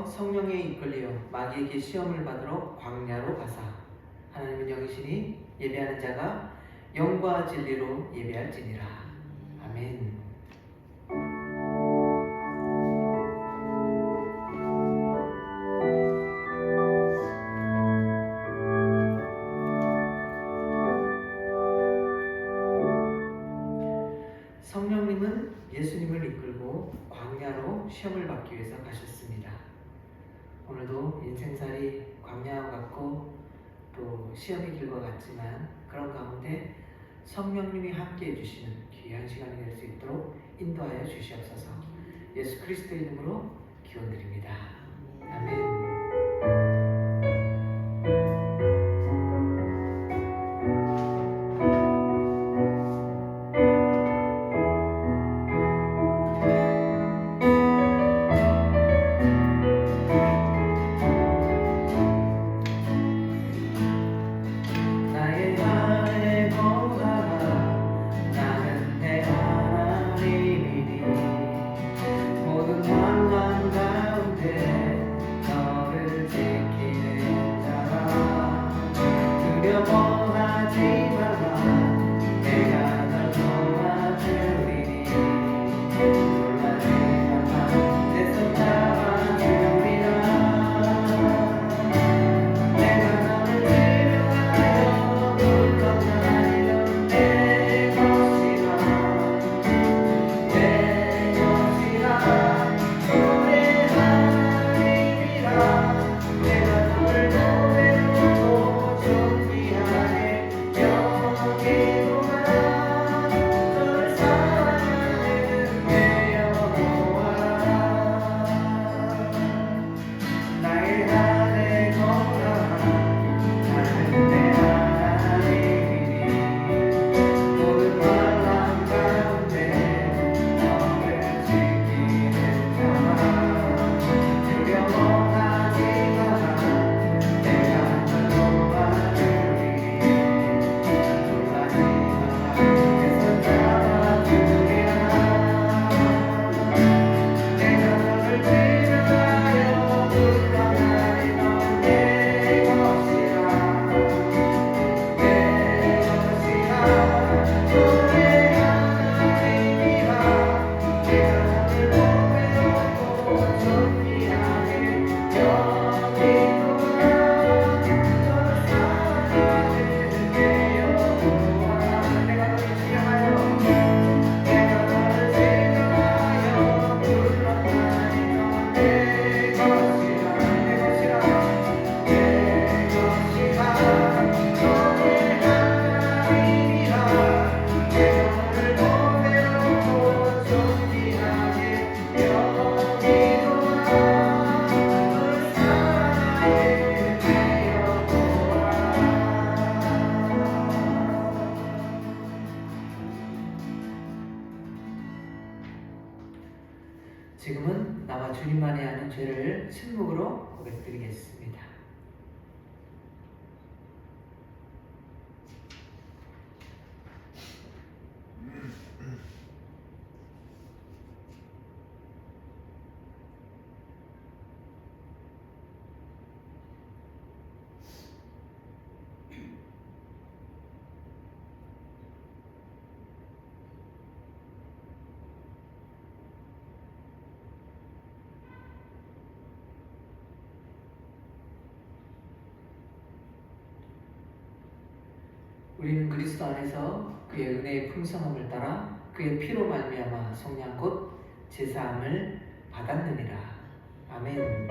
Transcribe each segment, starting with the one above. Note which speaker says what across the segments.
Speaker 1: 예수께서 성령에 이끌려 마귀에게 시험을 받으러 광야로 가사 하나님은 영이시니 예배하는 자가 영과 진리로 예배할지니라. 아멘. 성령님은 예수님을 이끌고 광야로 시험을 받기 위해서 가셨습니다. 오늘도 인생살이 광야와 같고 또 시험의 길과 같지만 그런 가운데 성령님이 함께 해주시는 귀한 시간이 될 수 있도록 인도하여 주시옵소서. 예수 그리스도의 이름으로 기원드립니다. 아멘. 지금은 나와 주님만이 아는 죄를 침묵으로 고백드리겠습니다. 우리는 그리스도 안에서 그의 은혜의 풍성함을 따라 그의 피로 말미암아 속량 곧 제사함을 받았느니라. 아멘.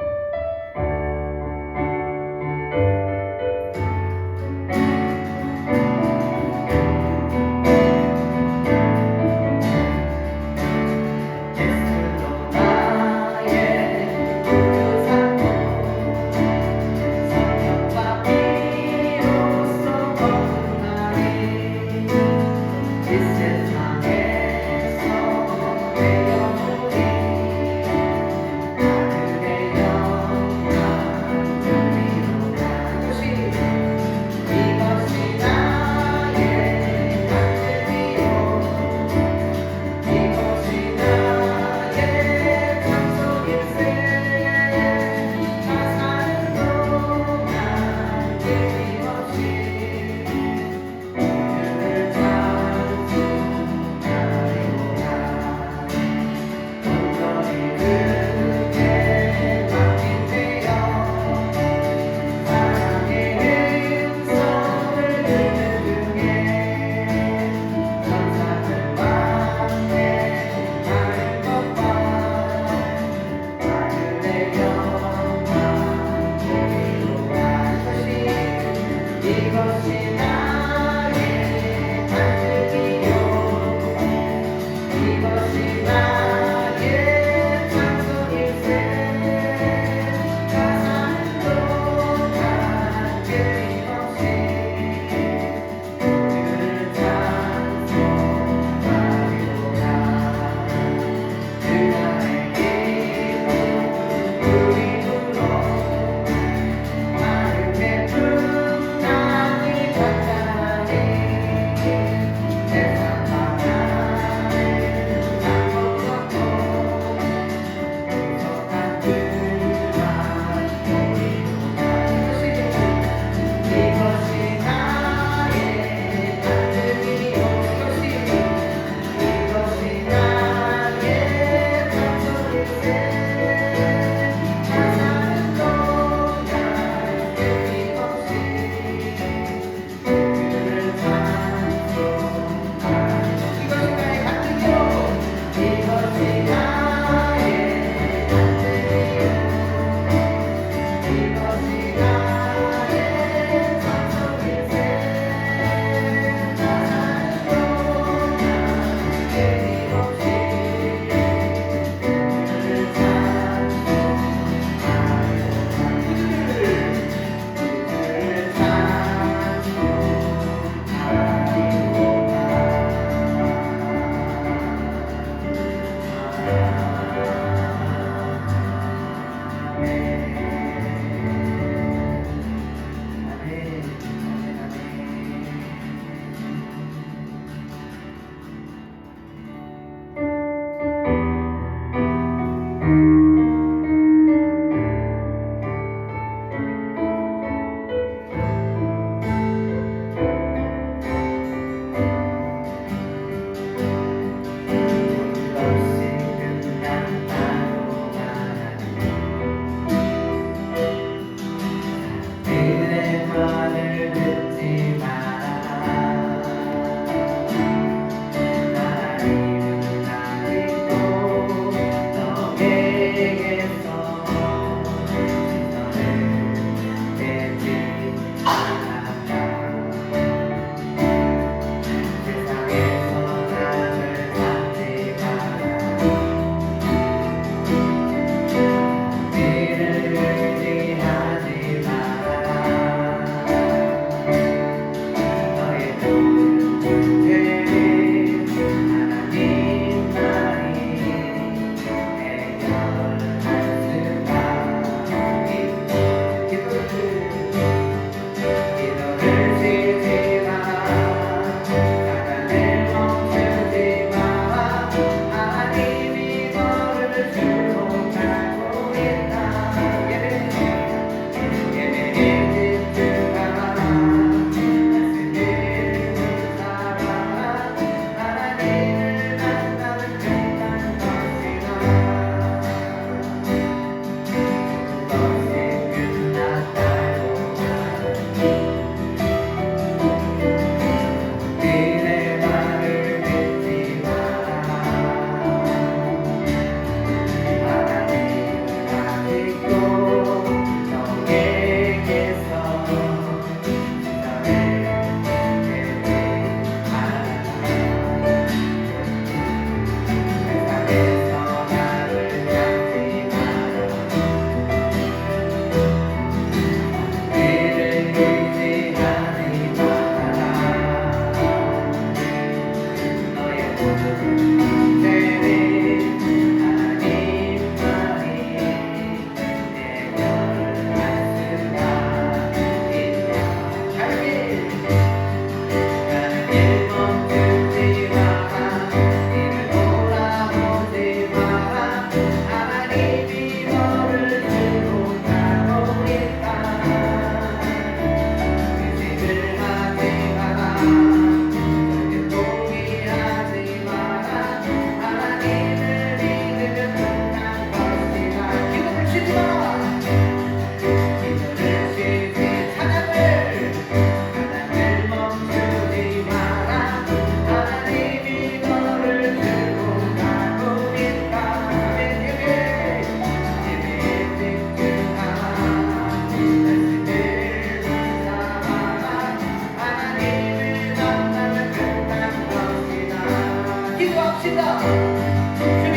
Speaker 1: 주님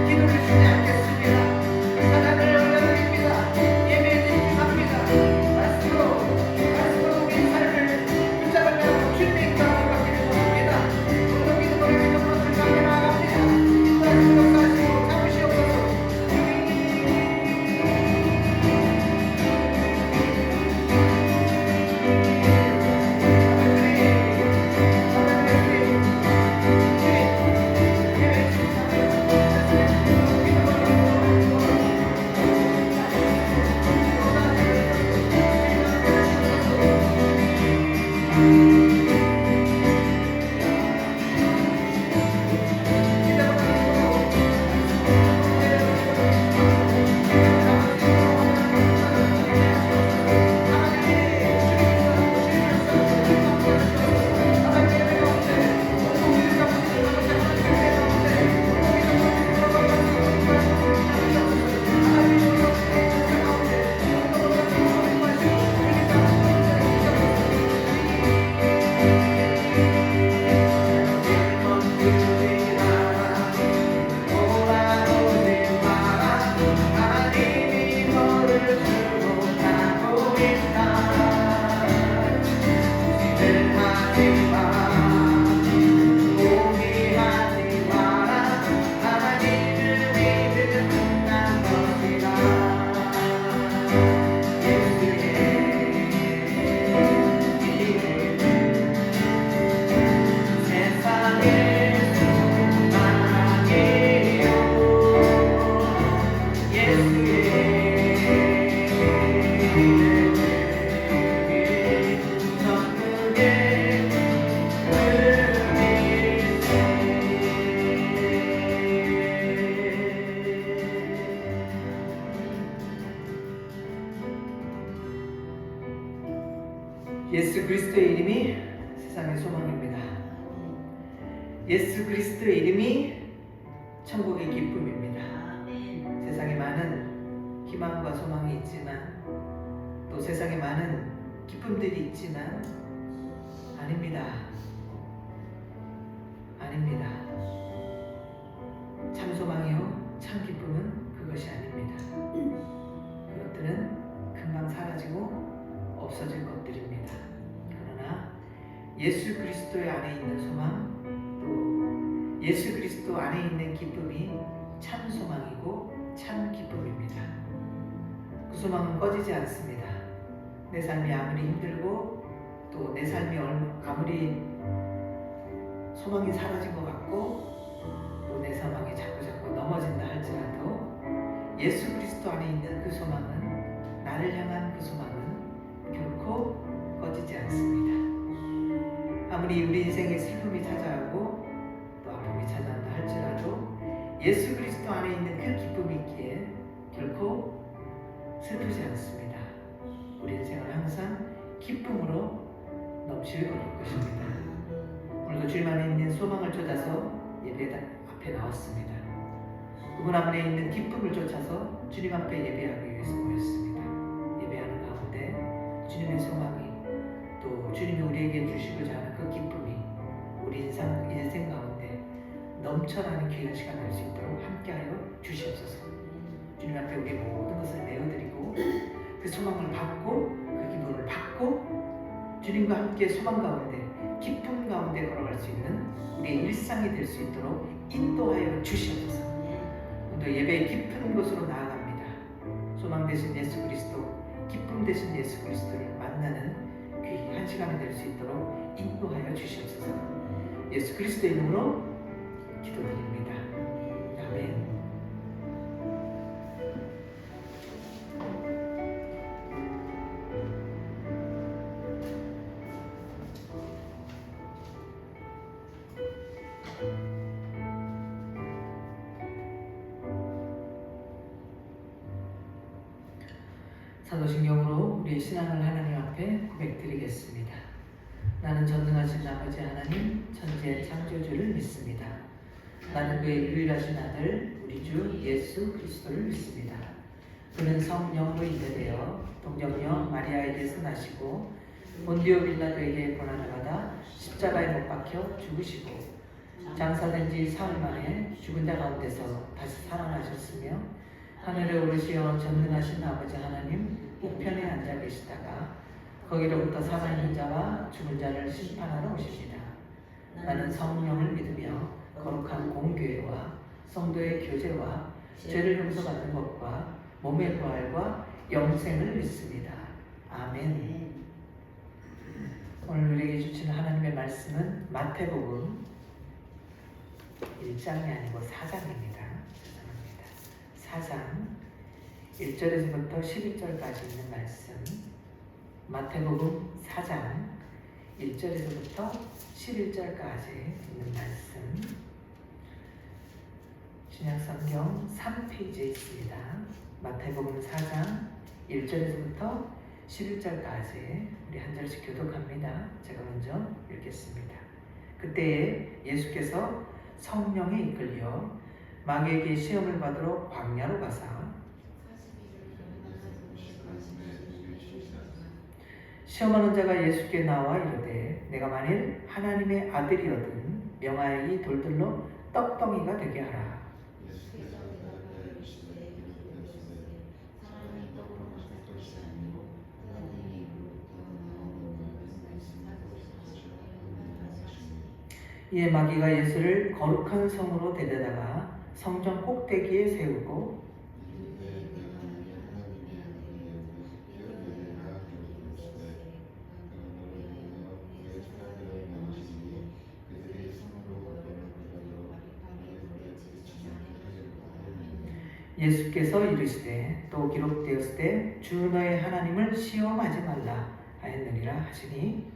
Speaker 1: 기도를 주지 않겠습니다. 사랑을 올려드립니다. 예배에 집중합니다. 말씀으로 우리 삶을 붙잡으며 주님의 기도를 받기를 원합니다. 모든 기도를 믿는 것을 받게 나아갑니다. 말씀 역사하시고 참으시옵소서. 예수 그리스도의 이름이 세상의 소망입니다. 예수 그리스도의 이름이 천국의 기쁨입니다. 세상에 많은 희망과 소망이 있지만 또 세상에 많은 기쁨들이 있지만 아닙니다. 아닙니다. 참 소망이요 참 기쁨은 그것이 아닙니다. 그것들은 금방 사라지고 없어질 것들입니다. 그러나 예수 그리스도 안에 있는 소망, 또 예수 그리스도 안에 있는 기쁨이 참 소망이고 참 기쁨입니다. 그 소망은 꺼지지 않습니다. 내 삶이 아무리 힘들고 또 내 삶이 아무리 소망이 사라진 것 같고 또 내 소망이 자꾸 넘어진다 할지라도 예수 그리스도 안에 있는 그 소망은, 나를 향한 그 소망은 결코 꺼지지 않습니다. 아무리 우리 인생에 슬픔이 찾아오고 또 아픔이 찾아온다 할지라도 예수 그리스도 안에 있는 그 기쁨이 있기에 결코 슬프지 않습니다. 우리 인생은 항상 기쁨으로 넘칠 것입니다. 오늘도 주님 안에 있는 소망을 쫓아서 예배 앞에 나왔습니다. 그분 안에 있는 기쁨을 쫓아서 주님 앞에 예배하기 위해서 모였습니다. 예배하는 가운데 주님의 소망이, 또 주님이 우리에게 주시고자 하는 그 기쁨이 우리 인생 가운데 넘쳐나는 귀한 시간 될 수 있도록 함께하여 주시옵소서. 주님 앞에 우리 모든 것을 내어드리고 그 소망을 받고 그 기쁨을 받고 주님과 함께 소망 가운데 기쁨 가운데 걸어갈 수 있는 우리의 일상이 될 수 있도록 인도하여 주시옵소서. 오늘 예배의 깊은 곳으로 나아갑니다. 소망 되신 예수 그리스도, 기쁨 되신 예수 그리스도를 만나는 귀한 시간이 될 수 있도록 인도하여 주시옵소서. 예수 그리스도의 이름으로 기도드립니다. 아멘. 사도신경으로 우리의 신앙을 하나님 앞에 고백드리겠습니다. 나는 전능하신 아버지 하나님, 천지의 창조주를 믿습니다. 나는 그의 유일하신 아들 우리 주 예수 그리스도를 믿습니다. 그는 성령으로 인도되어 동정녀 마리아에게서 나시고 본디오 빌라도에게 고난을 받아 십자가에 못 박혀 죽으시고 장사된 지 사흘 만에 죽은 자 가운데서 다시 살아나셨으며 하늘에 오르시어 전능하신 아버지 하나님 우편에 앉아 계시다가 거기로부터 살아있는 자와 죽은 자를 심판하러 오십니다. 나는 성령을 믿으며 거룩한 공교회와 성도의 교제와 죄를 용서받는 것과 몸의 부활과 영생을 믿습니다. 아멘. 오늘 우리에게 주시는 하나님의 말씀은 마태복음 1장이 아니고 4장입니다. 4장 1절에서부터 11절까지 있는 말씀. 마태복음 4장 1절에서부터 11절까지 있는 말씀. 신약성경 3페이지에 있습니다. 마태복음 4장 1절에서부터 11절까지 우리 한 절씩 교독합니다. 제가 먼저 읽겠습니다. 그때에 예수께서 성령에 이끌려 마귀에게 시험을 받으러 광야로 가사 시험하는 자가 예수께 나와 이르되 내가 만일 하나님의 아들이거든 명하여 이 돌들로 떡덩이가 되게 하라. 이에 마귀가 예수를 거룩한 성으로 데려다가 성전 꼭대기에 세우고 예수께서 이르시되 또 기록되었으되 주 너의 하나님을 시험하지 말라 하였느니라 하시니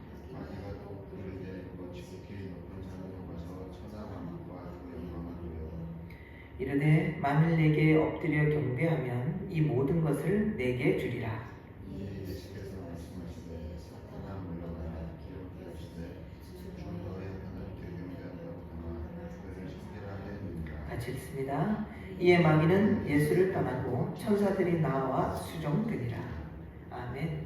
Speaker 1: 이르되 만일 내게 엎드려 경배하면 이 모든 것을 내게 주리라. 같이 읽습니다. 이에 마귀는 예수를 떠나고 천사들이 나와 수종되니라. 아멘.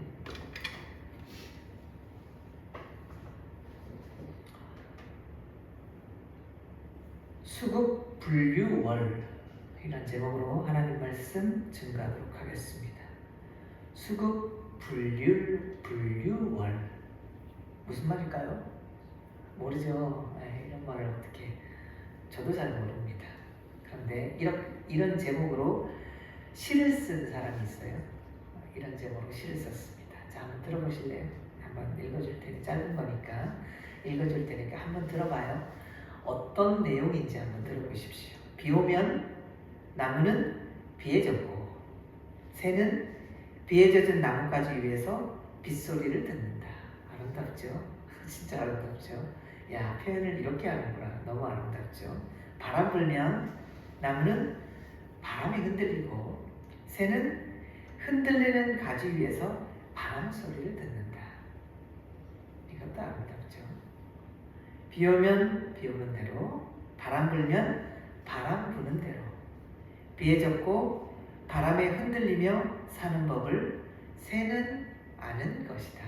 Speaker 1: 수국 분류월 이란 제목으로 하나님 말씀 증거하도록 하겠습니다. 수국 분류월 무슨 말일까요? 모르죠. 이런 말을 어떻게 저도 잘 모릅니다. 그런데 이런 제목으로 시를 쓴 사람이 있어요. 이런 제목으로 시를 썼습니다. 자, 한번 들어보실래요? 한번 읽어줄 테니 짧은 거니까 읽어줄 테니까 한번 들어봐요. 어떤 내용인지 한번 들어보십시오. 비 오면 나무는 비에 젖고 새는 비에 젖은 나뭇가지 위에서 빗소리를 듣는다. 아름답죠? 진짜 아름답죠? 야, 표현을 이렇게 하는구나. 너무 아름답죠? 바람 불면 나무는 바람에 흔들리고 새는 흔들리는 가지 위에서 바람 소리를 듣는다. 이것도 아름답죠? 비 오면 비 오는 대로, 바람 불면 바람 부는 대로, 비에 젖고 바람에 흔들리며 사는 법을 새는 아는 것이다.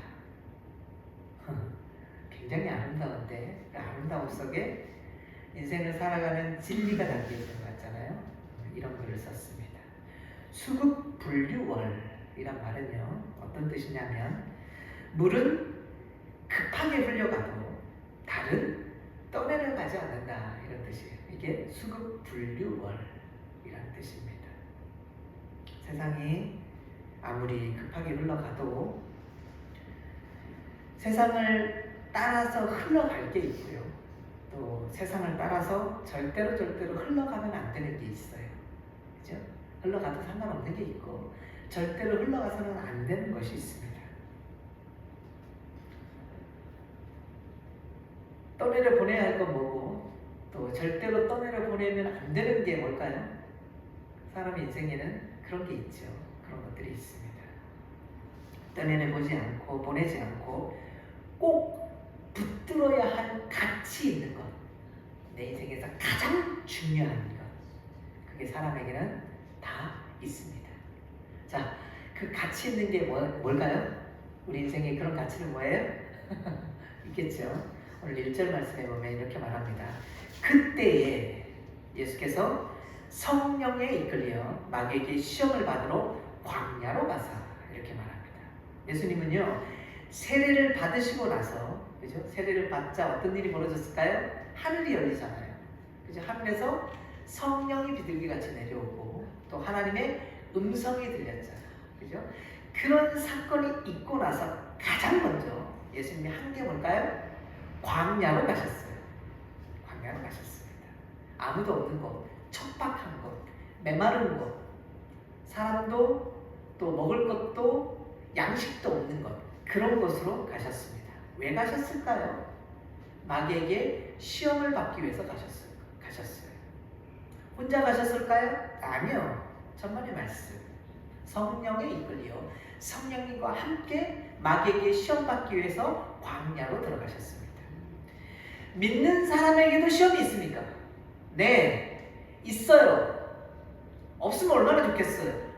Speaker 1: 굉장히 아름다운데 그 아름다움 속에 인생을 살아가는 진리가 담겨있는 것 같잖아요. 이런 글을 썼습니다. 수급분류월이란 말은요, 어떤 뜻이냐면 물은 급하게 흘려가도 달은 떠내려가지 않는다, 이런 뜻이에요. 이게 수급분류월이라는 뜻입니다. 세상이 아무리 급하게 흘러가도 세상을 따라서 흘러갈 게 있고요. 또 세상을 따라서 절대로 흘러가면 안 되는 게 있어요. 그죠? 흘러가도 상관없는 게 있고 절대로 흘러가서는 안 되는 것이 있습니다. 떠내려 보내야 할 건 뭐고 또 절대로 떠내려 보내면 안 되는 게 뭘까요? 사람 인생에는 그런 게 있죠. 그런 것들이 있습니다. 떠내려 보지 않고 보내지 않고 꼭 붙들어야 할 가치 있는 것, 내 인생에서 가장 중요한 것, 그게 사람에게는 다 있습니다. 자, 그 가치 있는 게 뭘까요? 우리 인생에 그런 가치는 뭐예요? 있겠죠. 오늘 1절 말씀에 보면 이렇게 말합니다. 그때에 예수께서 성령에 이끌려 마귀에게 시험을 받으러 광야로 가사 이렇게 말합니다. 예수님은요 세례를 받으시고 나서 그죠? 세례를 받자 어떤 일이 벌어졌을까요? 하늘이 열리잖아요. 그죠? 하늘에서 성령이 비둘기같이 내려오고 또 하나님의 음성이 들렸잖아요. 그죠? 그런 사건이 있고 나서 가장 먼저 예수님이 한 게 뭘까요? 광야로 가셨어요. 광야로 가셨습니다. 아무도 없는 곳, 척박한 곳, 메마른 곳, 사람도 또 먹을 것도 양식도 없는 곳, 그런 곳으로 가셨습니다. 왜 가셨을까요? 마귀에게 시험을 받기 위해서 가셨어요. 혼자 가셨을까요? 아니요. 전번의 말씀. 성령에 이끌려 성령님과 함께 마귀에게 시험 받기 위해서 광야로 들어가셨습니다. 믿는 사람에게도 시험이 있습니까? 네, 있어요. 없으면 얼마나 좋겠어요.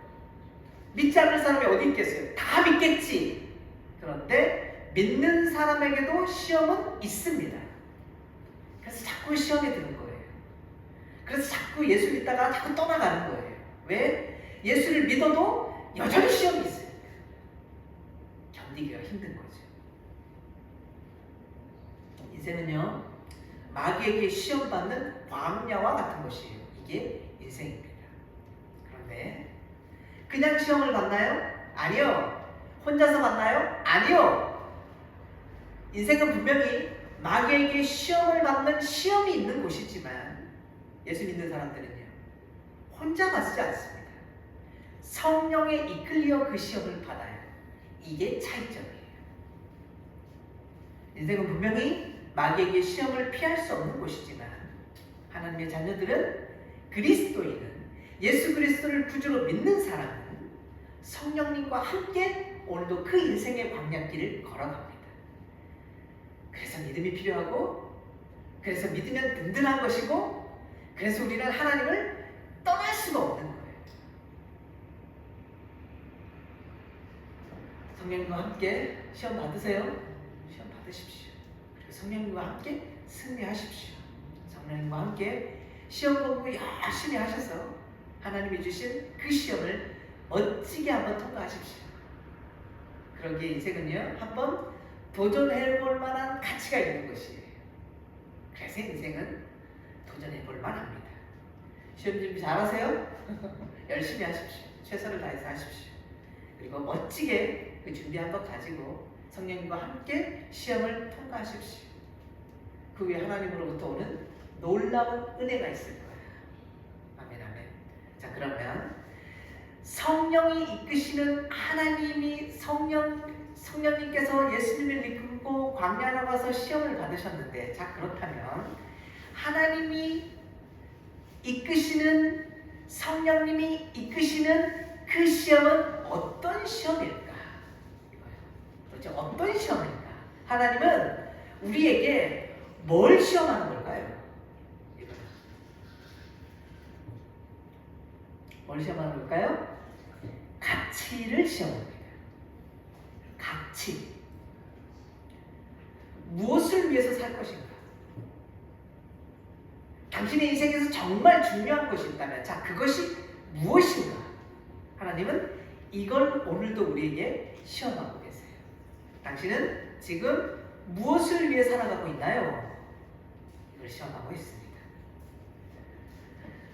Speaker 1: 믿지 않는 사람이 어디 있겠어요? 다 믿겠지. 그런데 믿는 사람에게도 시험은 있습니다. 그래서 자꾸 시험에 드는 거예요. 그래서 자꾸 예수 믿다가 자꾸 떠나가는 거예요. 왜? 예수를 믿어도 여전히 시험이 있어요. 견디기가 힘든 거죠. 인생은요 마귀에게 시험받는 광야와 같은 것이에요. 이게 인생입니다. 그런데 그냥 시험을 받나요? 아니요. 혼자서 받나요? 아니요. 인생은 분명히 마귀에게 시험을 받는 시험이 있는 곳이지만 예수 믿는 사람들은요 혼자 받지 않습니다. 성령에 이끌려 그 시험을 받아요. 이게 차이점이에요. 인생은 분명히 마귀에게 시험을 피할 수 없는 곳이지만 하나님의 자녀들은 그리스도인은 예수 그리스도를 구주로 믿는 사람은 성령님과 함께 오늘도 그 인생의 광야길을 걸어갑니다. 그래서 믿음이 필요하고 그래서 믿으면 든든한 것이고 그래서 우리는 하나님을 떠날 수가 없는 거예요. 성령님과 함께 시험 받으세요. 시험 받으십시오. 그리고 성령님과 함께 승리하십시오. 성령님과 함께 시험 공부 열심히 하셔서 하나님이 주신 그 시험을 멋지게 한번 통과하십시오. 그러기에 인생은요 한번 도전해볼 만한 가치가 있는 것이에요. 그래서 인생은 도전해볼 만합니다. 시험 준비 잘하세요? 열심히 하십시오. 최선을 다해서 하십시오. 그리고 멋지게 그 준비한 것 가지고 성령님과 함께 시험을 통과하십시오. 그 위에 하나님으로부터 오는 놀라운 은혜가 있을 거예요. 아멘 아멘. 자 그러면 성령이 이끄시는 하나님이 성령님께서 예수님을 이끌고 광야로 가서 시험을 받으셨는데 자 그렇다면 하나님이 이끄시는 성령님이 이끄시는 그 시험은 어떤 시험일까? 도대체 어떤 시험일까? 하나님은 우리에게 뭘 시험하는 걸까요? 뭘 시험하는 걸까요? 가치를 시험합니다. 가치. 무엇을 위해서 살 것인가? 당신의 인생에서 정말 중요한 것이 있다면 자 그것이 무엇인가? 하나님은 이걸 오늘도 우리에게 시험하고 계세요. 당신은 지금 무엇을 위해 살아가고 있나요? 이걸 시험하고 있습니다.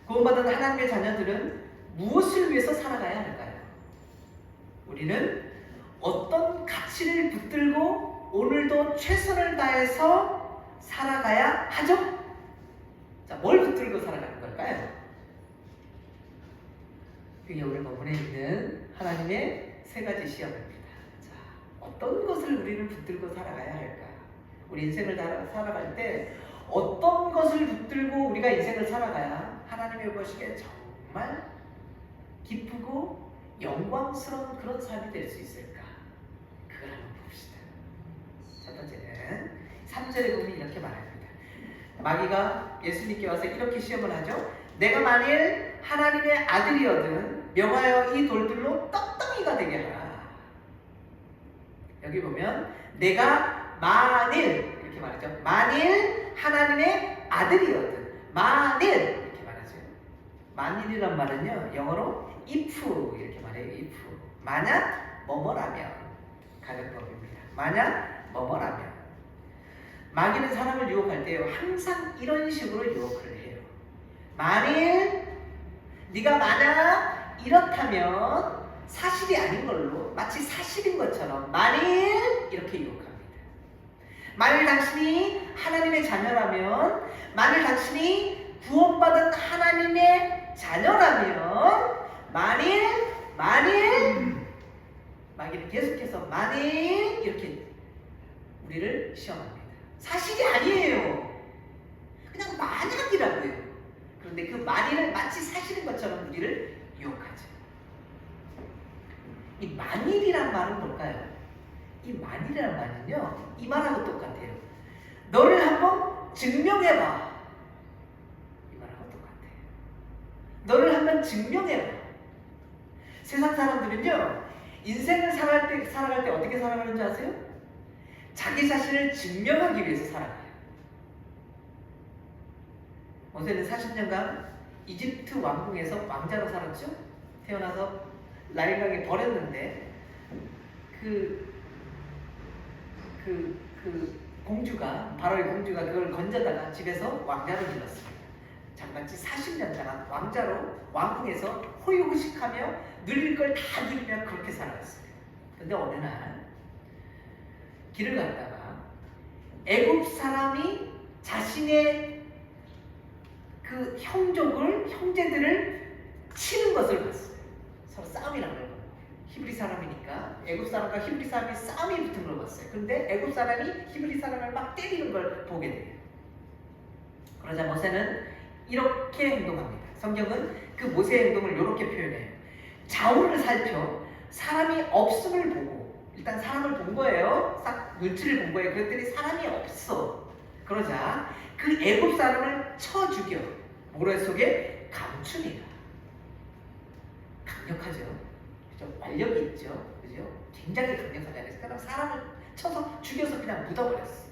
Speaker 1: 구원받은 하나님의 자녀들은 무엇을 위해서 살아가야 할까요? 우리는 어떤 가치를 붙들고 오늘도 최선을 다해서 살아가야 하죠? 자, 뭘 붙들고 살아가는 걸까요? 그게 오늘 본문에 있는 하나님의 세 가지 시험입니다. 자, 어떤 것을 우리는 붙들고 살아가야 할까? 우리 인생을 살아갈 때 어떤 것을 붙들고 우리가 인생을 살아가야 하나님의 보시기에 정말 기쁘고 영광스러운 그런 삶이 될 수 있을까? 그걸 한번 봅시다. 첫 번째는 3절에 보면 이렇게 말합니다. 마귀가 예수님께 와서 이렇게 시험을 하죠. 내가 만일 하나님의 아들이거든 명하여 이 돌들로 떡덩이가 되게 하라. 여기 보면 내가 만일 이렇게 말하죠. 만일 하나님의 아들이었든 만일 이렇게 말하죠. 만일이란 말은요 영어로 if 이렇게 말해요. if 만약 뭐뭐라면 가정법입니다. 만약 뭐뭐라면 마귀는 사람을 유혹할 때 항상 이런 식으로 유혹을 해요. 만일 네가 만약 이렇다면 사실이 아닌 걸로 마치 사실인 것처럼 만일 이렇게 유혹합니다. 만일 당신이 하나님의 자녀라면 만일 당신이 구원받은 하나님의 자녀라면 만일 마귀는 계속해서 만일 이렇게 우리를 시험합니다. 사실이 아니에요. 그냥 만약이라고요. 그런데 그 만일을 마치 사실인 것처럼 우리를 유혹하죠. 이 만일이란 말은 뭘까요? 이 만일이란 말은요 이 말하고 똑같아요. 너를 한번 증명해봐. 이 말하고 똑같아요. 너를 한번 증명해봐. 세상 사람들은요 인생을 살아갈 때 어떻게 살아가는 줄 아세요? 자기 자신을 증명하기 위해서 살아가요. 모세는 40년간 이집트 왕궁에서 왕자로 살았죠. 태어나서 나일강에 버렸는데 그 공주가 바로의 공주가 그걸 건져다가 집에서 왕자로 길렀습니다. 장같이 40년 동안 왕자로 왕궁에서 호의호식하며 누릴 걸 다 누리며 그렇게 살아갔습니다. 그런데 어느 날 길을 갔다가 애굽 사람이 자신의 그 형제들을 치는 것을 봤어요. 서로 싸움이라고 해요. 히브리 사람이니까 애굽 사람과 히브리 사람이 싸움이 붙은 걸 봤어요. 그런데 애굽 사람이 히브리 사람을 막 때리는 걸 보게 돼요. 그러자 모세는 이렇게 행동합니다. 성경은 그 모세의 행동을 이렇게 표현해요. 좌우를 살펴 사람이 없음을 보고 일단 사람을 본 거예요. 싹 눈치를 본 거예요. 그랬더니 사람이 없어. 그러자 그 애굽 사람을 쳐 죽여 모래 속에 감춥니다. 강력하죠. 그죠? 완력이 있죠. 그죠? 굉장히 강력하잖아요. 그럼 사람을 쳐서 죽여서 그냥 묻어버렸어요.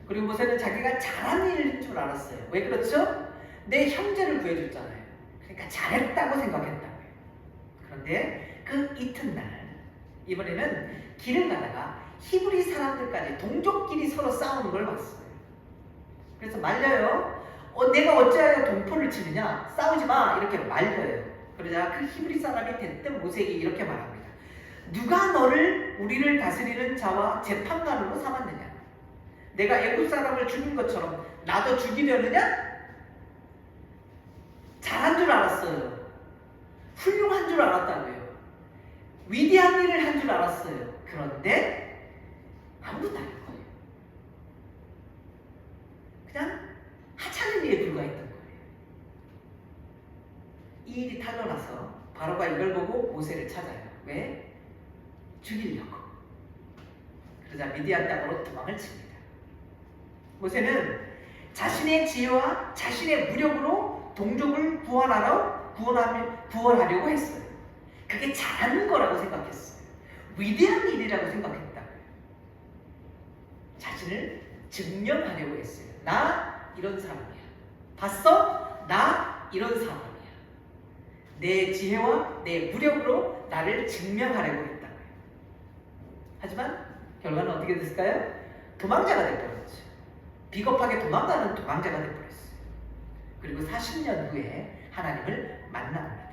Speaker 1: 그리고 모세는 자기가 잘한 일인 줄 알았어요. 왜 그렇죠? 내 형제를 구해줬잖아요. 그러니까 잘했다고 생각했다고요. 그런데 그 이튿날 이번에는 길을 가다가 히브리 사람들까지 동족끼리 서로 싸우는 걸 봤어요. 그래서 말려요. 내가 어찌하여 동포를 치느냐? 싸우지 마! 이렇게 말려요. 그러자 그 히브리 사람이 대뜸 모세에게 이렇게 말합니다. 누가 너를 우리를 다스리는 자와 재판관으로 삼았느냐? 내가 애굽 사람을 죽인 것처럼 나도 죽이려느냐? 잘한 줄 알았어요. 훌륭한 줄 알았다고요. 위대한 일을 한 줄 알았어요. 그런데 아무것도 아닌 거예요. 그냥 하찮은 일에 불과했던 거예요. 이 일이 탄로나서 바로가 이걸 보고 모세를 찾아요. 왜? 죽이려고. 그러자 미디안 땅으로 도망을 칩니다. 모세는 자신의 지혜와 자신의 무력으로 동족을 구원하려고 했어요. 그게 잘하는 거라고 생각했어요. 위대한 일이라고 생각했다. 자신을 증명하려고 했어요. 나 이런 사람이야. 봤어? 나 이런 사람이야. 내 지혜와 내 무력으로 나를 증명하려고 했다. 하지만 결과는 어떻게 됐을까요? 도망자가 되어버렸죠. 비겁하게 도망가는 도망자가 되어버렸어요. 그리고 40년 후에 하나님을 만납니다.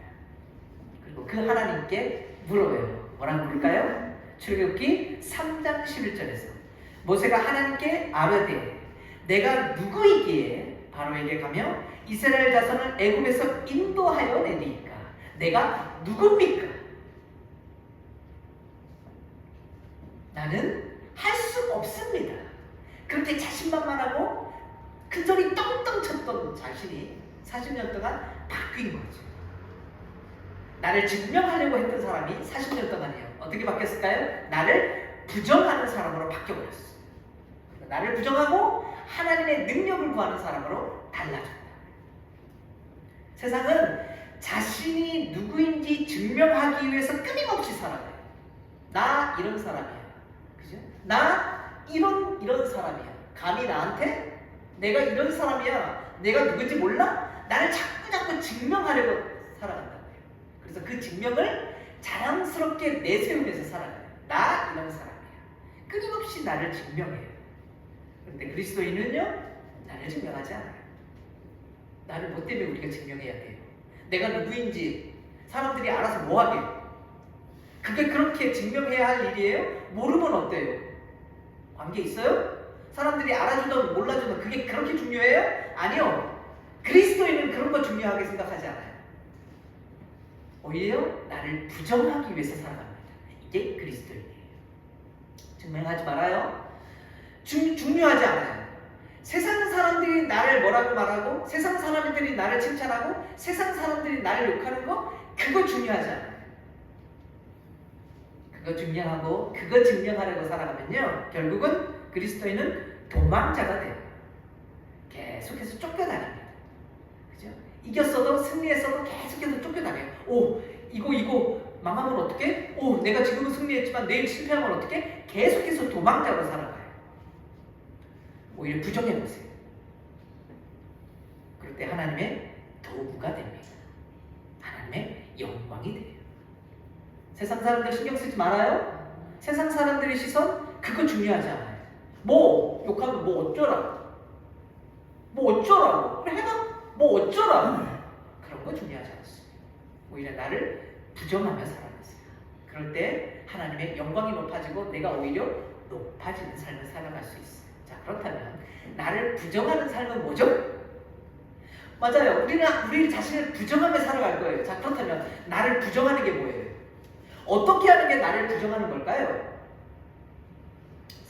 Speaker 1: 그리고 그 하나님께 물어요. 뭐라고 물을까요? 출애굽기 3장 11절에서 모세가 하나님께 아뢰되 내가 누구이기에 바로에게 가며 이스라엘 자손을 애굽에서 인도하여 내리까? 내가 누굽니까? 나는 할 수 없습니다. 그렇게 자신만만하고 큰 소리 떵떵 쳤던 자신이 40년 동안 바뀐 거죠. 나를 증명하려고 했던 사람이 40년 동안이요. 어떻게 바뀌었을까요? 나를 부정하는 사람으로 바뀌어버렸어요. 나를 부정하고 하나님의 능력을 구하는 사람으로 달라졌다. 세상은 자신이 누구인지 증명하기 위해서 끊임없이 살아가요. 나 이런 사람이야. 그죠? 나 이런 사람이야. 감히 나한테 내가 이런 사람이야. 내가 누군지 몰라? 나를 자꾸 증명하려고 살아간다고요. 그래서 그 증명을 자랑스럽게 내세우면서 살아가요. 나 이런 사람이야. 끊임없이 나를 증명해요. 그런데 그리스도인은요, 나를 증명하지 않아요. 나를 뭐 때문에 우리가 증명해야 돼요? 내가 누구인지 사람들이 알아서 뭐 하게? 그게 그렇게 증명해야 할 일이에요? 모르면 어때요? 관계 있어요? 사람들이 알아주든 몰라주든 그게 그렇게 중요해요? 아니요. 그리스도인은 그런 거 중요하게 생각하지 않아요. 오히려 나를 부정하기 위해서 살아갑니다. 이게 그리스도인이에요. 증명하지 말아요. 중요하지 않아요. 세상 사람들이 나를 뭐라고 말하고, 세상 사람들이 나를 칭찬하고, 세상 사람들이 나를 욕하는 거, 그거 중요하지 않아요. 그거 중요하고 그거 증명하려고 살아가면요, 결국은 그리스도인은 도망자가 돼요. 계속해서 쫓겨다닙니다. 그죠? 이겼어도 승리했어도 계속해서 쫓겨다녀요. 오, 이거 망하면 어떡해? 오, 내가 지금은 승리했지만 내일 실패하면 어떡해? 계속해서 도망자로 살아가요. 오히려 부정해보세요. 그럴 때 하나님의 도구가 됩니다. 하나님의 영광이 돼요. 세상 사람들 신경 쓰지 말아요. 세상 사람들의 시선 그거 중요하지 않아요. 뭐 욕하면 뭐 어쩌라고, 뭐 어쩌라고, 그래 해봐, 뭐 어쩌라고, 그런 거 중요하지 않습니다. 오히려 나를 부정하며 살아가세요. 그럴 때 하나님의 영광이 높아지고 내가 오히려 높아지는 삶을 살아갈 수 있어요. 자, 그렇다면 나를 부정하는 삶은 뭐죠? 맞아요. 우리는 우리 자신을 부정하며 살아갈 거예요. 자, 그렇다면 나를 부정하는 게 뭐예요? 어떻게 하는 게 나를 부정하는 걸까요?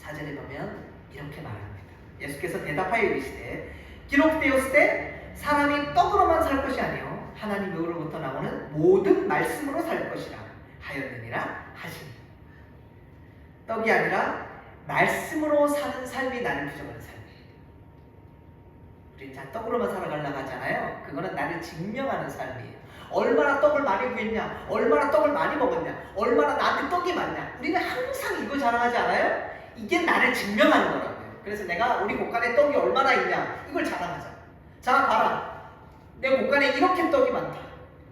Speaker 1: 4절에 보면 이렇게 말합니다. 예수께서 대답하여 이르시되 기록되었을 때 사람이 떡으로만 살 것이 아니요 하나님 의로부터 나오는 모든 말씀으로 살 것이라 하였느니라 하시니. 떡이 아니라 말씀으로 사는 삶이 나를 부정하는 삶이에요. 우리는 자 떡으로만 살아가려고 하잖아요. 그거는 나를 증명하는 삶이에요. 얼마나 떡을 많이 구했냐, 얼마나 떡을 많이 먹었냐, 얼마나 나한테 떡이 많냐, 우리는 항상 이거 자랑하지 않아요? 이게 나를 증명하는 거라고요. 그래서 내가 우리 곳간에 떡이 얼마나 있냐, 이걸 자랑하자. 자, 봐라, 내 곳간에 이렇게 떡이 많다.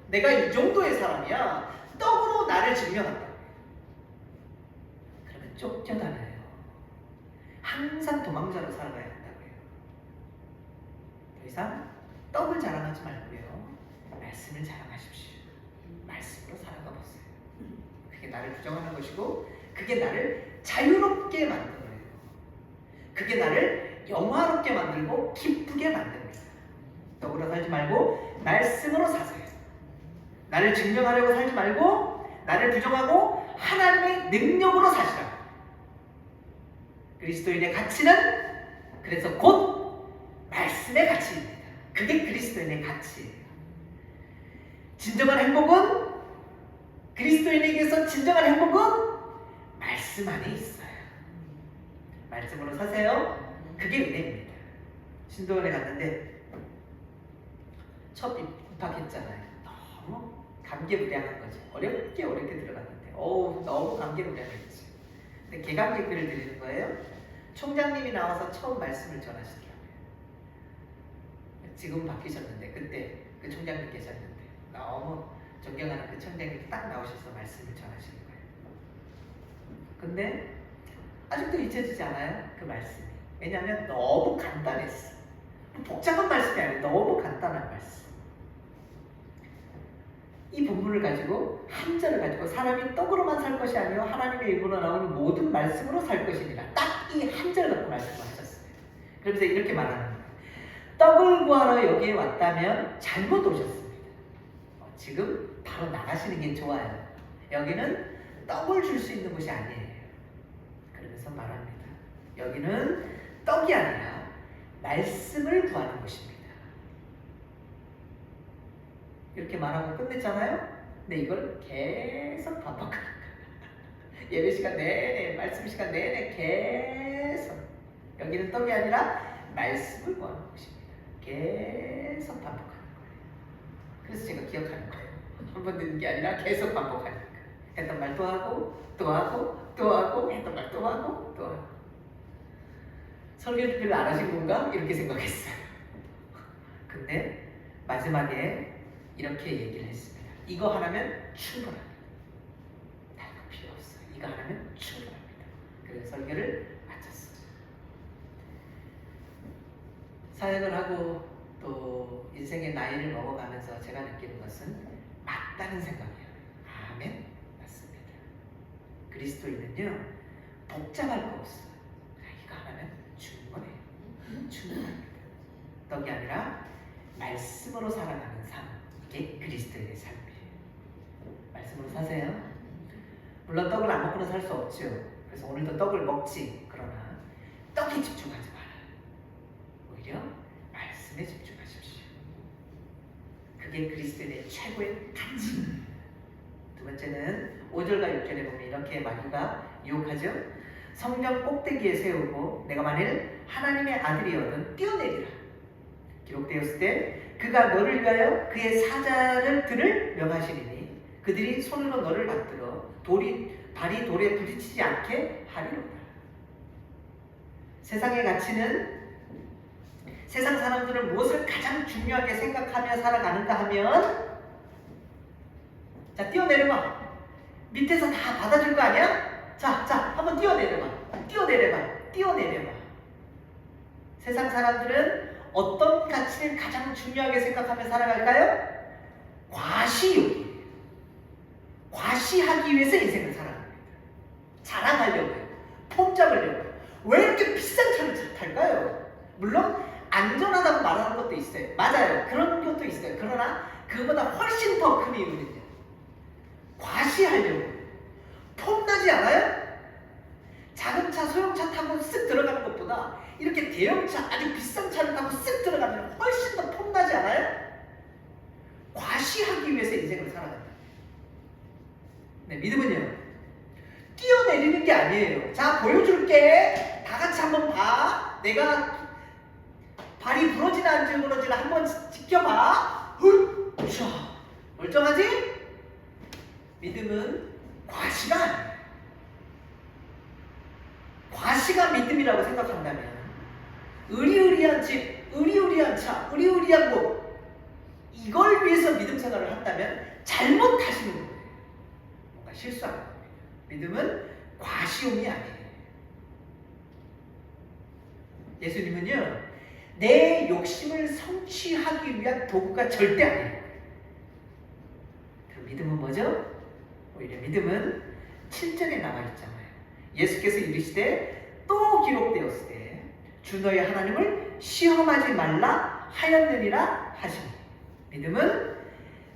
Speaker 1: 내가 이 정도의 사람이야. 떡으로 나를 증명한다. 그러면 쫓겨다녀요. 항상 도망자로 살아가야 한다고요. 더 이상 떡을 자랑하지 말고요, 말씀을 자랑하십시오. 말씀으로 살아가 보세요. 그게 나를 부정하는 것이고, 그게 나를 자유롭게 만들어요. 그게 나를 영화롭게 만들고 기쁘게 만듭니다. 떡으로 살지 말고 말씀으로 사세요. 나를 증명하려고 살지 말고 나를 부정하고 하나님의 능력으로 사시라. 그리스도인의 가치는 그래서 곧 말씀의 가치입니다. 그게 그리스도인의 가치예요. 진정한 행복은, 그리스도인에게서 진정한 행복은 말씀 안에 있어요. 말씀으로 사세요. 그게 은혜입니다. 신도원에 갔는데 첫 입학했잖아요. 너무 감개무량한 거지. 어렵게 들어갔는데 너무 감개무량했지. 근데 개강기글을 드리는 거예요. 총장님이 나와서 처음 말씀을 전하시더라고요. 지금 바뀌셨는데 그때 그 총장님 계셨는데 너무 존경하는 그 총장님이 딱 나오셔서 말씀을 전하시는 거예요. 근데 아직도 잊혀지지 않아요? 그 말씀이. 왜냐하면 너무 간단했어. 복잡한 말씀이 아니라 너무 간단한 말씀. 이 본문을 가지고, 한 절을 가지고 사람이 떡으로만 살 것이 아니요 하나님의 입으로 나오는 모든 말씀으로 살 것이니라. 딱 이 한 절 갖고 말씀을 하셨어요. 그러면서 이렇게 말하는 거예요. 떡을 구하러 여기에 왔다면 잘못 오셨습니다. 지금 바로 나가시는 게 좋아요. 여기는 떡을 줄 수 있는 곳이 아니에요. 그러면서 말합니다. 여기는 떡이 아니라 말씀을 구하는 곳입니다. 이렇게 말하고 끝냈잖아요. 근데 이걸 계속 반복하는 거예요. 예배 시간 내내, 말씀 시간 내내 계속. 여기는 떡이 아니라 말씀을 구하는 곳입니다. 계속 반복하는 거예요. 그래서 제가 기억하는 거예요. 한 번 듣는 게 아니라 계속 반복하는 거예요. 했던 말 또 하고 또 하고 또 하고 했던 말 또 하고 또 하고. 설교 준비를 안 하신 건가? 이렇게 생각했어요. 근데 마지막에 이렇게 얘기를 했습니다. 이거 하나면 충분합니다. 다른 거 필요 없어요. 이거 하나면 충분합니다. 그래서 설교를 마쳤어요. 사역을 하고 또 인생의 나이를 먹어가면서 제가 느끼는 것은 맞다는 생각이에요. 아멘. 맞습니다. 그리스도인은요 복잡할 거 없어요. 이거 하나면 충분해요. 충분합니다. 떡이 아니라 말씀으로 살아가는 삶. 이게 그리스도인의 삶이에요. 말씀으로 사세요. 물론 떡을 안 먹고는 살 수 없죠. 그래서 오늘도 떡을 먹지. 그러나 떡에 집중하지 말아요. 오히려 말씀에 집중하십시오. 그게 그리스도인의 최고의 가치. 두 번째는 5절과 6절에 보면 이렇게 말이가 유혹하죠. 성령 꼭대기에 세우고 내가 만일 하나님의 아들이어든 뛰어내리라. 기록되었을 때 그가 너를 위하여 그의 사자들을 명하시리니 그들이 손으로 너를 받들어 발이 돌에 부딪히지 않게 하리로다. 세상의 가치는 세상 사람들은 무엇을 가장 중요하게 생각하며 살아가는가 하면 자 뛰어내려봐. 밑에서 다 받아줄 거 아니야? 자 한번 뛰어내려봐. 세상 사람들은 어떤 가치를 가장 중요하게 생각하며 살아갈까요? 과시욕이에요. 과시하기 위해서 인생을 살아갑니다. 자랑하려고요. 폼 잡으려고요. 왜 이렇게 비싼 차를 탈까요? 물론 안전하다고 말하는 것도 있어요. 맞아요. 그런 것도 있어요. 그러나 그보다 훨씬 더 큰 이유는요. 과시하려고. 폼나지 않아요? 작은 차, 소형차 타고 쓱 들어가는 것보다 이렇게 대형차, 아주 비싼 차를 타고 쓱 들어가면 훨씬 더 폼나지 않아요? 과시하기 위해서 인생을 살아간다. 네, 믿음은요. 뛰어내리는 게 아니에요. 자, 보여줄게. 다 같이 한번 봐. 내가 발이 부러지나 안 부러지나 한번 지켜봐. 자, 멀쩡하지? 믿음은 과시가 아니에요. 과시가 믿음이라고 생각한다면 의리의리한 집, 의리의리한 차, 의리의리한 것 이걸 위해서 믿음 생활을 한다면 잘못하시는 거예요. 뭔가 실수하는 겁니다. 믿음은 과시용이 아니에요. 예수님은요 내 욕심을 성취하기 위한 도구가 절대 아니에요. 그 믿음은 뭐죠? 오히려 믿음은 7절에 나와 있잖아요. 예수께서 이르시되 또 기록되었을 때 주 너희 하나님을 시험하지 말라 하였느니라 하시니 믿음은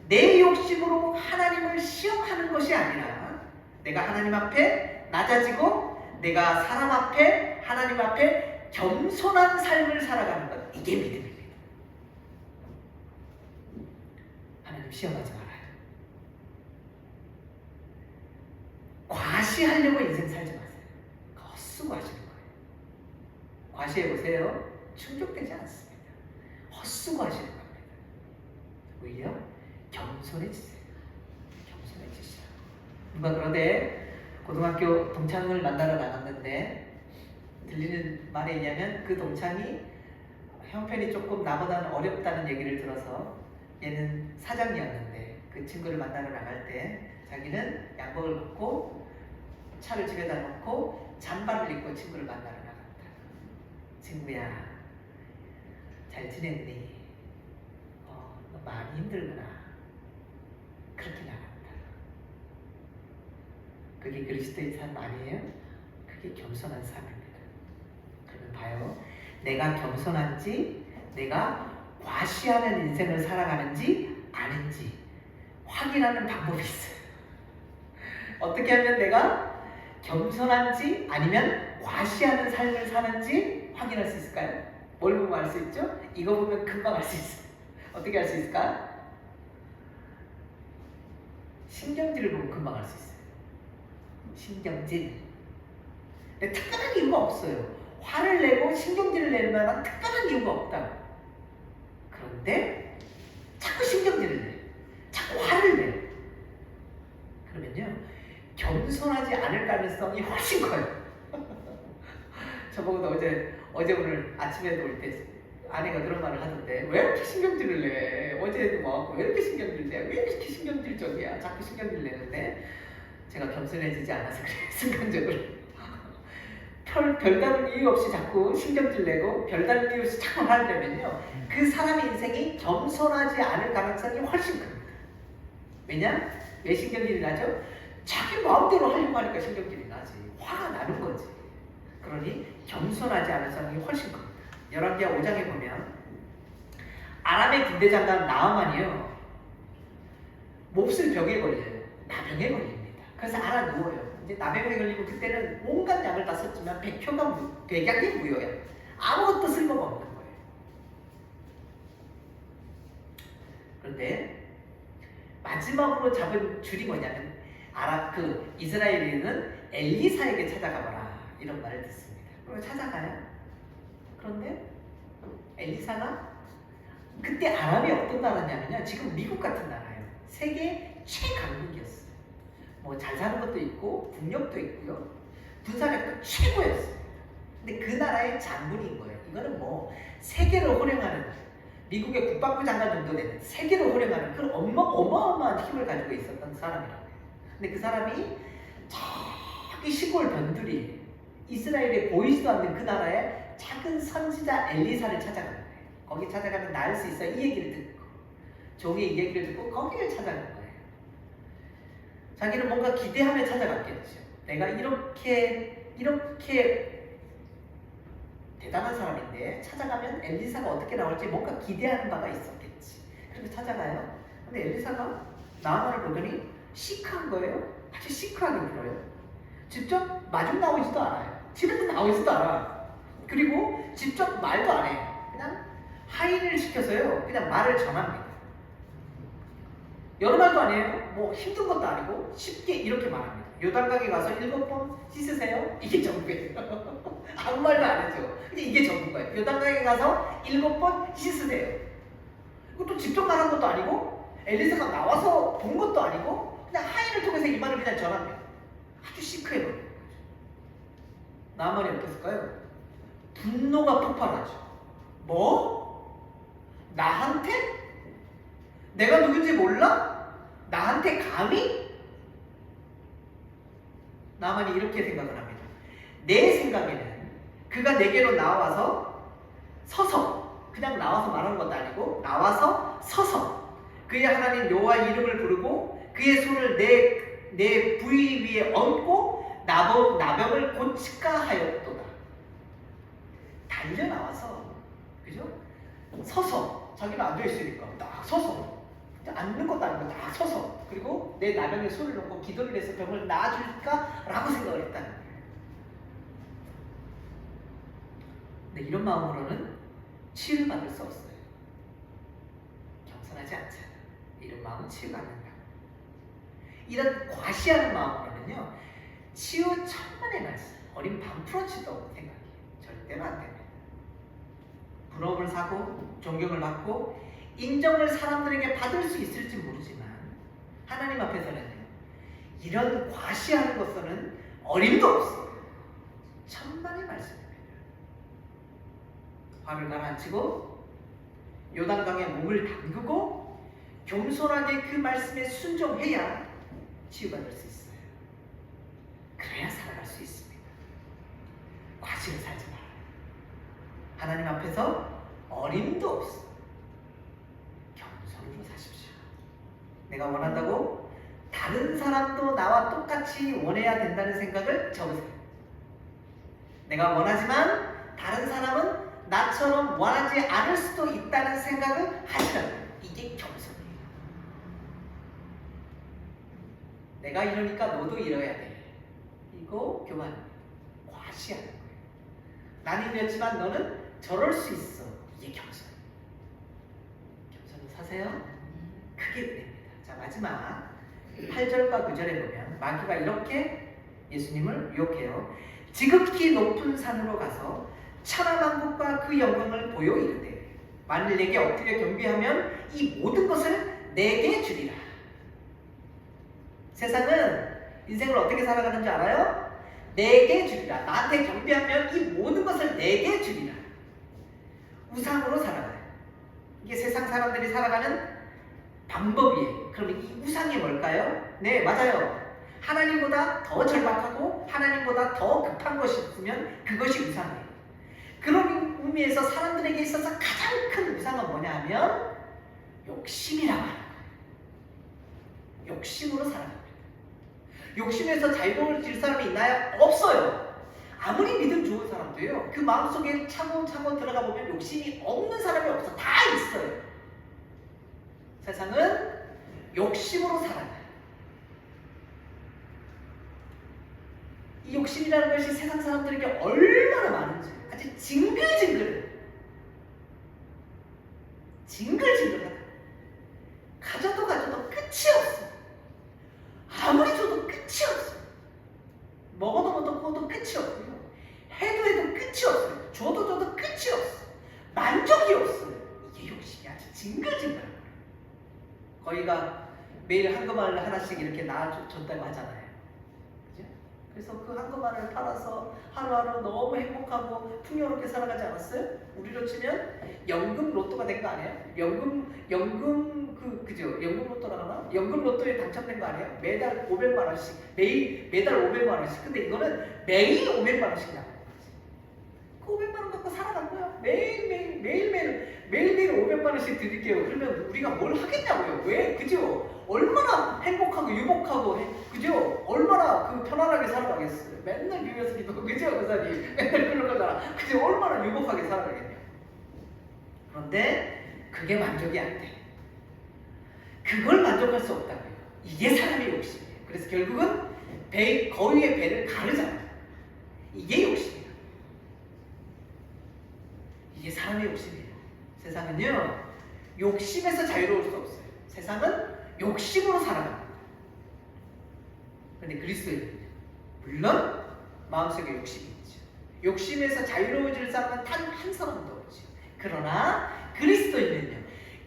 Speaker 1: 내 욕심으로 하나님을 시험하는 것이 아니라 내가 하나님 앞에 낮아지고 내가 사람 앞에 하나님 앞에 겸손한 삶을 살아가는 것 이게 믿음입니다. 하나님 시험하지 말아요. 과시하려고 인생 살지 마세요. 헛수고 하시는 거예요. 과시해보세요. 충족되지 않습니다. 헛수고 하시는 겁니다. 오히려 겸손해지세요. 겸손해지시라. 누가 그러대 고등학교 동창을 만나러 나갔는데 들리는 말에 의하면 그 동창이 형편이 조금 나보다는 어렵다는 얘기를 들어서 얘는 사장이었는데 그 친구를 만나러 나갈 때 자기는 양복을 벗고 차를 집에다 놓고 잠바를 입고 친구를 만나러 나갔다. 친구야, 잘 지냈니? 너 많이 힘들구나. 그렇게 나갔다. 그게 그리스도의 삶 아니에요? 그게 겸손한 삶입니다. 그러면 봐요. 내가 겸손한지, 내가 과시하는 인생을 살아가는지 아닌지 확인하는 방법이 있어요. 어떻게 하면 내가 겸손한지 아니면 과시하는 삶을 사는지 확인할 수 있을까요? 뭘 보면 알 수 있죠? 이거 보면 금방 알 수 있어요. 어떻게 알 수 있을까? 신경질을 보면 금방 알 수 있어요. 신경질. 근데 특별한 이유가 없어요. 화를 내고 신경질을 내는 만한 특별한 이유가 없다. 그런데 자꾸 신경질을 내. 자꾸 화를 내. 그러면요. 겸손하지 않을 가능성이 훨씬 커요. 저보고도 어제 오늘 아침에도 올 때 아내가 그런 말을 하던데 왜 이렇게 신경질을 내? 어제도 와갖고 왜 이렇게 신경질 내? 왜 이렇게 신경질적이야? 자꾸 신경질 내는데 제가 겸손해지지 않아서 그래요. 순간적으로 별다른 이유 없이 자꾸 신경질 내고 별다른 이유 없이 자꾸 하려면요 그 사람의 인생이 겸손하지 않을 가능성이 훨씬 큽니다. 왜냐? 왜 신경질이 나죠? 자기 마음대로 하려고 하니까 신경질이 나지. 화가 나는 거지. 그러니 겸손하지 않을 사람이 훨씬 큽니다. 열왕기하 5장에 보면 아람의 군대 장관 나아만이요 몹쓸 병에 걸려요. 나병에 걸립니다. 그래서 알아 누워요. 이제 나병에 걸리고 그때는 온갖 약을 다 썼지만 백약이 무효야. 아무것도 쓸모가 없는 거예요. 그런데 마지막으로 잡은 줄이 뭐냐면 이스라엘인은 엘리사에게 찾아가봐라 이런 말을 듣습니다. 그리고 찾아가요. 그런데 엘리사가 그때 아람이 어떤 나라냐면요 지금 미국 같은 나라예요. 세계 최강국이었어요. 뭐 잘 사는 것도 있고 국력도 있고요 군사력도 최고였어요. 근데 그 나라의 장군인 거예요. 이거는 뭐 세계를 호령하는 미국의 국방부 장관 정도 되는 세계를 호령하는 그런 어마어마한 힘을 가지고 있었던 사람이라고 해요. 근데 그 사람이 저기 시골 변두리 이스라엘에 보이지도 않는 그 나라의 작은 선지자 엘리사를 찾아간 거예요. 거기 찾아가면 나을 수 있어 이 얘기를 듣고 종이 이 얘기를 듣고 거기를 찾아간 거예요. 자기는 뭔가 기대하며 찾아갔겠죠. 내가 이렇게 대단한 사람인데 찾아가면 엘리사가 어떻게 나올지 뭔가 기대하는 바가 있었겠지. 그래서 찾아가요. 근데 엘리사가 나아만을 보더니 시크한 거예요. 아주 시크하게 굴어요. 직접 마중 나오지도 않아요. 집에서 나오지도 않아. 그리고 직접 말도 안 해요. 그냥 하인을 시켜서요. 그냥 말을 전합니다. 여러 말도 아니에요. 뭐 힘든 것도 아니고 쉽게 이렇게 말합니다. 요단강에 가서 7번 씻으세요. 이게 전부예요. 아무 말도 안 하죠. 근데 이게 전부인 거예요. 요단강에 가서 7번 씻으세요. 이것도 직접 말한 것도 아니고 엘리사가 나와서 본 것도 아니고 그냥 하인을 통해서 이 말을 그냥 전합니다. 아주 시크해 보여요. 나만이 어땠을까요? 분노가 폭발하죠. 뭐? 나한테? 내가 누군지 몰라? 나한테 감히? 나만이 이렇게 생각을 합니다. 내 생각에는 그가 내게로 나와서 서서 그냥 나와서 말하는 것도 아니고 나와서 서서 그의 하나님 여호와 이름을 부르고 그의 손을 내 부위 위에 얹고 나병을 고칠까 하였도다. 달려 나와서 그죠? 서서 자기는 앉아있으니까 딱 서서 앉는 것도 아니고 딱 서서 그리고 내 나병에 손을 놓고 기도를 해서 병을 나아줄까? 라고 생각을 했다는 거예요. 근데 이런 마음으로는 치유를 받을 수 없어요. 겸손하지 않잖아. 이런 마음은 치유가 안 된다. 이런 과시하는 마음으로는요 치유 천만의 말씀 어린 반프로치도 생각해요. 절대로 안 됩니다. 부러움을 사고 존경을 받고 인정을 사람들에게 받을 수 있을지 모르지만 하나님 앞에서는요 이런 과시하는 것은 어림도 없어요. 천만의 말씀입니다. 화를 가라앉히고 요단강에 몸을 담그고 겸손하게 그 말씀에 순종해야 치유받을 수 있어요. 그래야 살아갈 수 있습니다. 과시를 살지 말아요. 하나님 앞에서 어림도 없어. 겸손으로 사십시오. 내가 원한다고 다른 사람도 나와 똑같이 원해야 된다는 생각을 접으세요. 내가 원하지만 다른 사람은 나처럼 원하지 않을 수도 있다는 생각을 하시라고요. 이게 겸손이에요. 내가 이러니까 너도 이뤄야 돼. 이거 교만입니다. 과시하는 거예요. 나는 이랬지만 너는 저럴 수 있어. 이게 겸손이에요. 겸손을 사세요. 크게 됩니다. 자, 마지막 8절과 9절에 보면 마귀가 이렇게 예수님을 유혹해요. 지극히 높은 산으로 가서 천하만국과 그 영광을 보여 이르되 만일 내게 엎드려 경배하면 이 모든 것을 내게 주리라. 세상은 인생을 어떻게 살아가는지 알아요? 내게 주리라. 나한테 경배하면 이 모든 것을 내게 주리라. 우상으로 살아가요. 이게 세상 사람들이 살아가는 방법이에요. 그러면 이 우상이 뭘까요? 네, 맞아요. 하나님보다 더 절박하고 하나님보다 더 급한 것이 있으면 그것이 우상이에요. 그런 의미에서 사람들에게 있어서 가장 큰 우상은 뭐냐 하면 욕심이라고 하는 거예요. 욕심으로 살아갑니다. 욕심에서 자유로워질 사람이 있나요? 없어요. 아무리 믿음 좋은 사람도요, 그 마음속에 차고차고 들어가 보면 욕심이 없는 사람이 없어. 다 있어요. 세상은 욕심으로 살아가요. 이 욕심이라는 것이 세상 사람들에게 얼마나 많은지 아주 징글징글해요. 징글징글하다. 가져도 끝이 없어. 아무리 줘도 끝이 없어. 먹어도 끝이 없고요. 해도 끝이 없어요. 줘도 끝이 없어. 만족이 없어요. 이게 욕심이 아주 징글징글한 거예요. 거기가 매일 한꺼번을 하나씩 이렇게 낳아줬다고 하잖아요. 그죠? 그래서 그 한꺼번을 팔아서 하루하루 너무 행복하고 풍요롭게 살아가지 않았어요? 우리로 치면 연금 로또가 된 거 아니에요? 그죠? 연금 로또라 하나? 연금 로또에 당첨된 거 아니에요? 매달 500만 원씩, 매달 500만 원씩. 근데 이거는 매일 500만 원씩 나와요. 그 500만 원 갖고 살아가고요. 매일매일 500만 원씩 드릴게요. 그러면 우리가 뭘 하겠냐고요? 왜? 그죠? 얼마나 행복하고 유복하고, 그죠? 얼마나 그 편안하게 살아가겠어요. 맨날 비벼서 기도하고, 그죠? 그사님 맨날 그런 거잖아. 그죠? 얼마나 유복하게 살아가겠냐. 그런데 그게 만족이 안 돼. 그걸 만족할 수 없다고요. 이게 사람의 욕심이에요. 그래서 결국은 거위의 배를 가르잖아요. 이게 욕심이에요. 이게 사람의 욕심이에요. 세상은요, 욕심에서 자유로울 수 없어요. 세상은 욕심으로 살아갑니다. 그런데 그리스도인은요, 물론 마음속에 욕심이 있죠. 욕심에서 자유로워질 사람은 단 한 사람도 없죠. 그러나 그리스도인은요,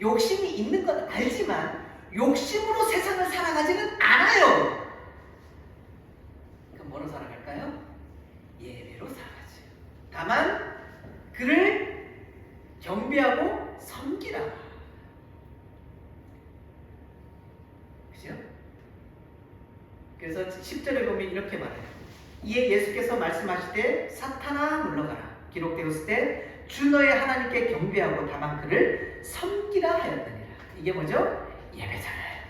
Speaker 1: 욕심이 있는 건 알지만 욕심으로 세상을 살아가지는 않아요. 그럼 뭐로 살아갈까요? 예배로 살아가죠. 다만 그를 경배하고 섬기라. 그죠? 그래서 10절에 보면 이렇게 말해요. 이에 예수께서 말씀하실 사탄아 물러가라. 기록되었을 때 주 너의 하나님께 경배하고 다만 그를 섬기라 하였느니라. 이게 뭐죠? 예배잖아요.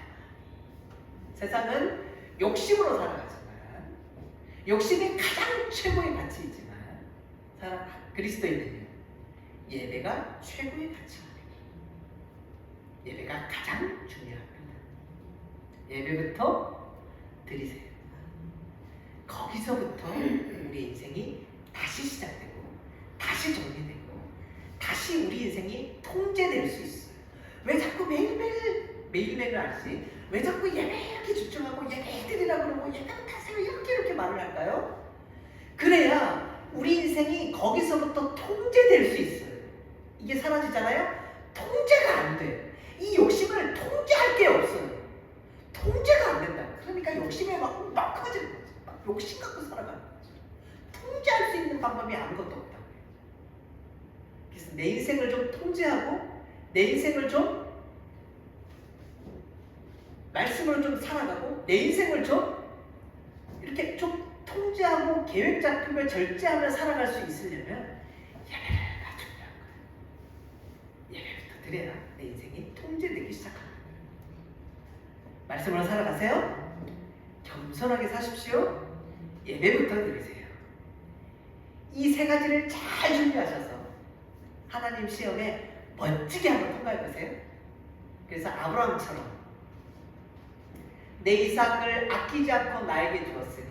Speaker 1: 세상은 욕심으로 살아가지만, 욕심이 가장 최고의 가치이지만, 그리스도인은요, 예배가 최고의 가치입니다. 예배가 가장 중요합니다. 예배부터 드리세요. 거기서부터 우리 인생이 다시 시작되고, 다시 정리되고, 다시 우리 인생이 통제될 수 있어요. 왜 자꾸 매일매일 알지? 왜 자꾸 예배에 이렇게 집중하고 예배 드리라고 그러고 예배부터 하세요 이렇게 말을 할까요? 그래야 우리 인생이 거기서부터 통제될 수 있어요. 이게 사라지잖아요? 통제가 안 돼. 이 욕심을 통제할 게 없어요. 통제가 안 된다. 그러니까 욕심에 막 커지는 거지. 막 욕심 갖고 살아가는 거지. 통제할 수 있는 방법이 아무것도 없다. 그래서 내 인생을 좀 통제하고 내 인생을 좀 말씀으로 좀 살아가고 내 인생을 좀 이렇게 좀 통제하고 계획 잡히며 절제하며 살아갈 수 있으려면 예배가 중요한 거예요. 예배부터 드려야 내 인생이 통제되기 시작합니다. 말씀으로 살아가세요. 겸손하게 사십시오. 예배부터 드리세요. 이 세 가지를 잘 준비하셔서 하나님 시험에 멋지게 한번 통과해보세요. 그래서 아브라함처럼 내 이삭을 아끼지 않고 나에게 주었으니,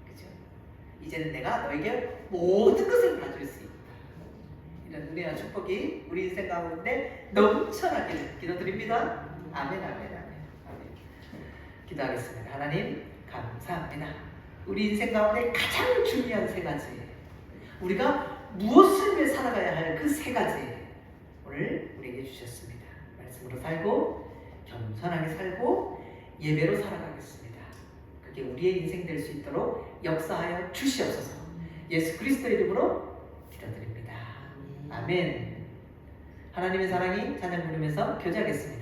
Speaker 1: 그죠? 이제는 내가 너에게 모든 것을 가질 수 있다. 이런 은혜와 축복이 우리 인생 가운데 넘쳐나기를 기도드립니다. 아멘, 아멘, 아멘, 아멘. 기도하겠습니다. 하나님 감사합니다. 우리 인생 가운데 가장 중요한 세 가지, 우리가 무엇을 위해 살아가야 할 그 세 가지 오늘 우리에게 주셨습니다. 말씀으로 살고 겸손하게 살고 예배로 살아가겠습니다. 그게 이게 우리의 인생 될 수 있도록 역사하여 주시옵소서. 예수 그리스도 이름으로 기도드립니다. 아멘. 하나님의 사랑이 찬양 부르면서 교제하겠습니다.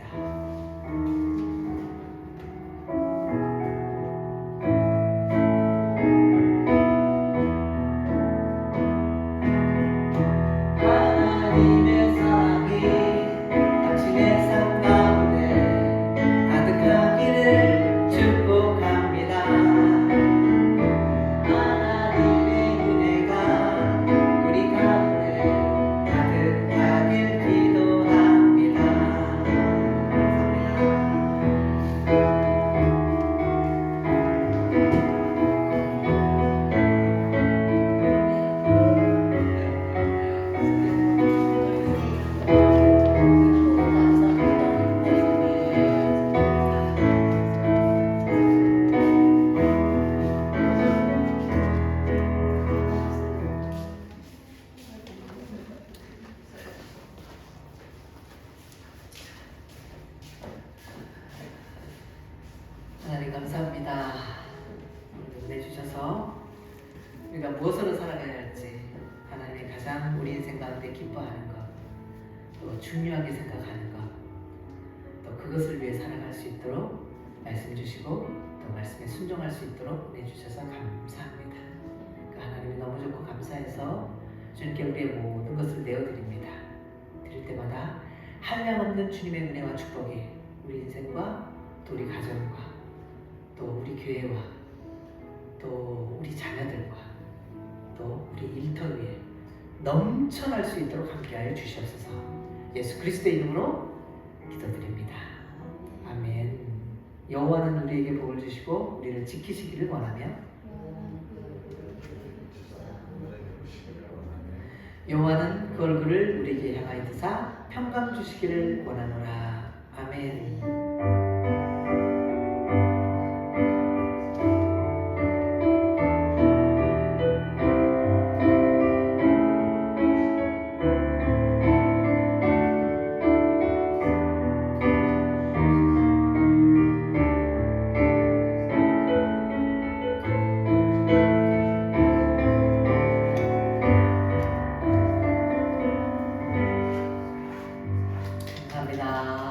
Speaker 1: 하나님의 사랑이 당신의 삶 가운데 가득하기를 축복합니다. 하나님의 은혜가 우리 가운데 가득하길 기도합니다. 하나님 감사합니다. 오늘도 은혜 주셔서 우리가 무엇으로 살아가야 할지 하나님이 가장 우리 인생 가운데 기뻐하는 것, 또 중요하게 생각하는 것, 또 그것을 위해 살아갈 수 있도록 말씀 주시고 또 말씀에 순종할 수 있도록 은혜 주셔서 감사합니다. 그 하나님이 너무 좋고 감사해서 주님께 우리의 모든 것을 내어드립니다. 드릴 때마다 한량없는 주님의 은혜와 축복이 우리 인생과 또 우리 가정과 또 우리 교회와 또 우리 자녀들과 또 우리 일터 위에 넘쳐날 수 있도록 함께하여 주시옵소서. 예수 그리스도의 이름으로 기도드립니다. 아멘. 여호와는 우리에게 복을 주시고 우리를 지키시기를 원하며 여호와는 그 얼굴을 우리에게 향하여 드사 평강 주시기를 원하노라. 아멘. 감사합니다.